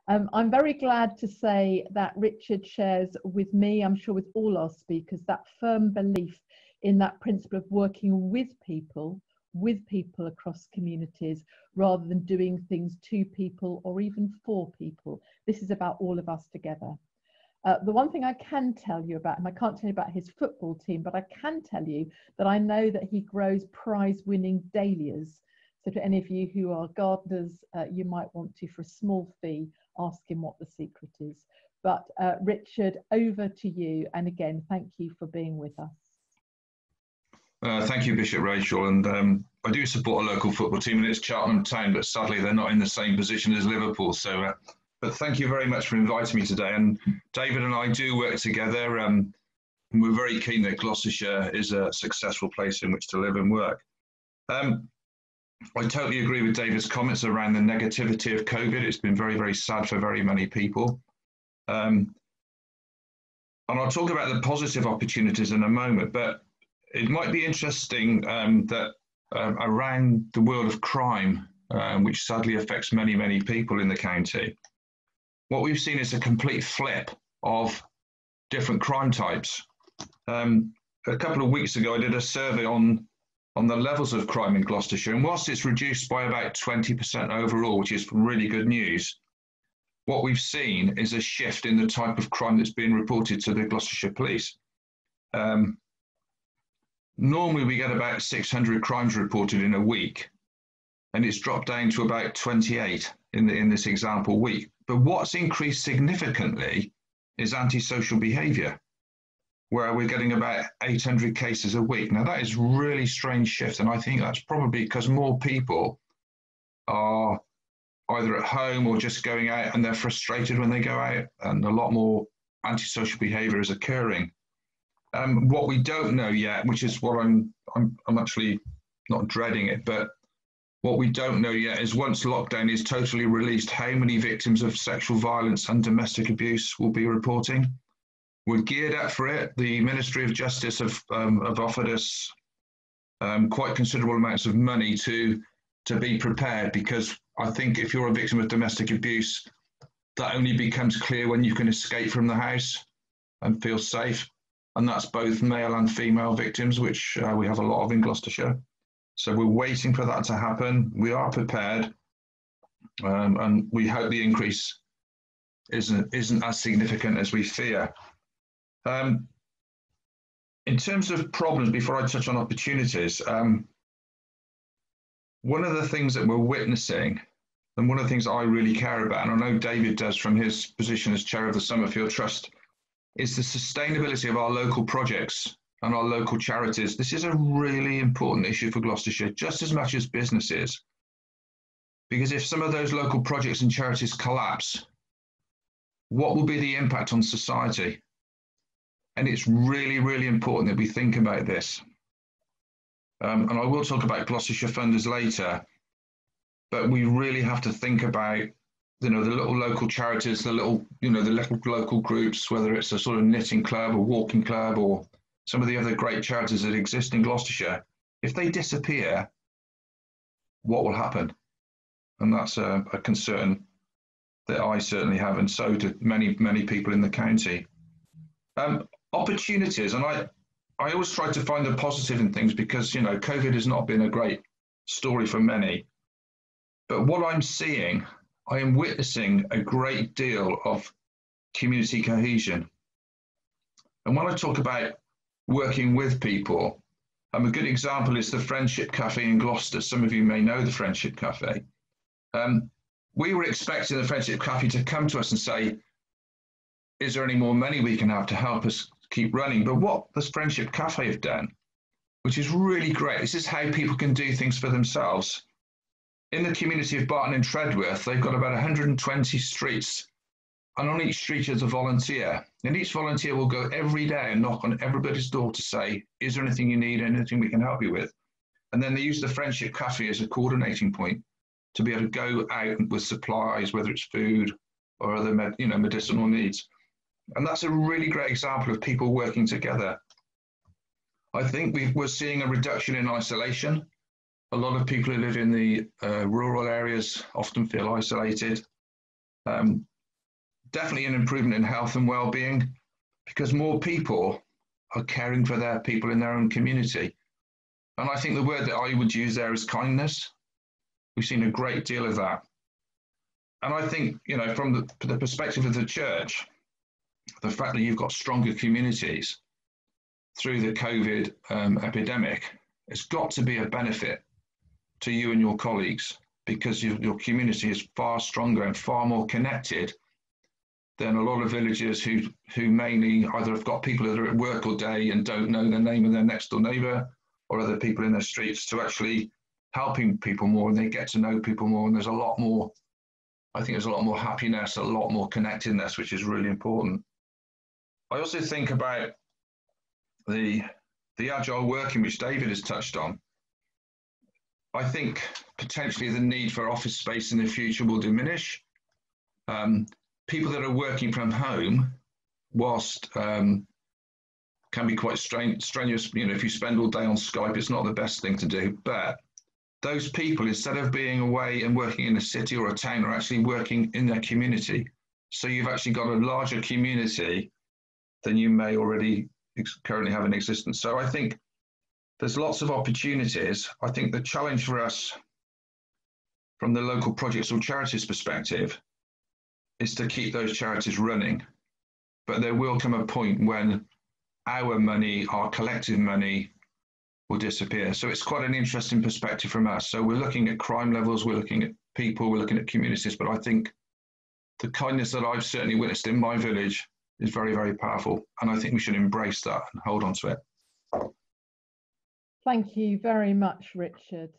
I'm very glad to say that Richard shares with me, I'm sure with all our speakers, that firm belief in that principle of working with people across communities, rather than doing things to people or even for people. This is about all of us together. The one thing I can tell you about him, I can't tell you about his football team, but I can tell you that I know that he grows prize-winning dahlias. So to any of you who are gardeners, you might want to, for a small fee, ask him what the secret is. But Richard, over to you. And again, thank you for being with us. Thank you, Bishop Rachel. And I do support a local football team, and it's Cheltenham Town, but sadly they're not in the same position as Liverpool. So, but thank you very much for inviting me today. And David and I do work together. And we're very keen that Gloucestershire is a successful place in which to live and work. I totally agree with David's comments around the negativity of COVID. It's been very, very sad for very many people. And I'll talk about the positive opportunities in a moment, but it might be interesting that around the world of crime, which sadly affects many, many people in the county, what we've seen is a complete flip of different crime types. A couple of weeks ago, I did a survey on the levels of crime in Gloucestershire, and whilst it's reduced by about 20% overall, which is really good news, what we've seen is a shift in the type of crime that's being reported to the Gloucestershire Police. Normally we get about 600 crimes reported in a week, and it's dropped down to about 28 in this example week. But what's increased significantly is antisocial behaviour, where we're getting about 800 cases a week. Now that is really strange shift, and I think that's probably because more people are either at home or just going out, and they're frustrated when they go out, and a lot more antisocial behaviour is occurring. What we don't know yet, which is what I'm actually not dreading it, but what we don't know yet is once lockdown is totally released, how many victims of sexual violence and domestic abuse will be reporting. We're geared up for it. The Ministry of Justice have offered us quite considerable amounts of money to be prepared, because I think if you're a victim of domestic abuse, that only becomes clear when you can escape from the house and feel safe. And that's both male and female victims, which we have a lot of in Gloucestershire. So we're waiting for that to happen. We are prepared, and we hope the increase isn't as significant as we fear. In terms of problems, before I touch on opportunities, one of the things that we're witnessing, and one of the things I really care about, and I know David does from his position as chair of the Summerfield Trust, is the sustainability of our local projects and our local charities. This is a really important issue for Gloucestershire, just as much as businesses, because if some of those local projects and charities collapse, what will be the impact on society? And it's really, really important that we think about this. And I will talk about Gloucestershire Funders later, but we really have to think about, the little local charities, the little local groups, whether it's a sort of knitting club or walking club or some of the other great charities that exist in Gloucestershire. If they disappear, what will happen? And that's a concern that I certainly have, and so do many, many people in the county. Opportunities, and I always try to find the positive in things, because COVID has not been a great story for many. But what I'm seeing, I am witnessing a great deal of community cohesion. And when I talk about working with people, a good example is the Friendship Cafe in Gloucester. Some of you may know the Friendship Cafe. We were expecting the Friendship Cafe to come to us and say, is there any more money we can have to help us keep running? But what the Friendship Cafe have done, which is really great, this is how people can do things for themselves. In the community of Barton and Treadworth, they've got about 120 streets, and on each street is a volunteer. And each volunteer will go every day and knock on everybody's door to say, is there anything you need, anything we can help you with? And then they use the Friendship Cafe as a coordinating point to be able to go out with supplies, whether it's food or other medicinal needs. And that's a really great example of people working together. I think we're seeing a reduction in isolation. A lot of people who live in the rural areas often feel isolated. definitely an improvement in health and well-being because more people are caring for their people in their own community. And I think the word that I would use there is kindness. We've seen a great deal of that. And I think, you know, from the perspective of the church, the fact that you've got stronger communities through the COVID epidemic, it's got to be a benefit to you and your colleagues because your community is far stronger and far more connected than a lot of villages who mainly either have got people that are at work all day and don't know the name of their next door neighbour or other people in their streets to actually helping people more, and they get to know people more, and there's a lot more, I think there's a lot more happiness, a lot more connectedness, which is really important. I also think about the agile working, which David has touched on. I think potentially the need for office space in the future will diminish. People that are working from home, whilst can be quite strenuous, you know, if you spend all day on Skype, it's not the best thing to do. But those people, instead of being away and working in a city or a town, are actually working in their community. So you've actually got a larger community than you may already currently have in existence. So I think there's lots of opportunities. I think the challenge for us from the local projects or charities perspective is to keep those charities running. But there will come a point when our money, our collective money, will disappear. So it's quite an interesting perspective from us. So we're looking at crime levels, we're looking at people, we're looking at communities, but I think the kindness that I've certainly witnessed in my village is very, very powerful. And I think we should embrace that and hold on to it. Thank you very much, Richard.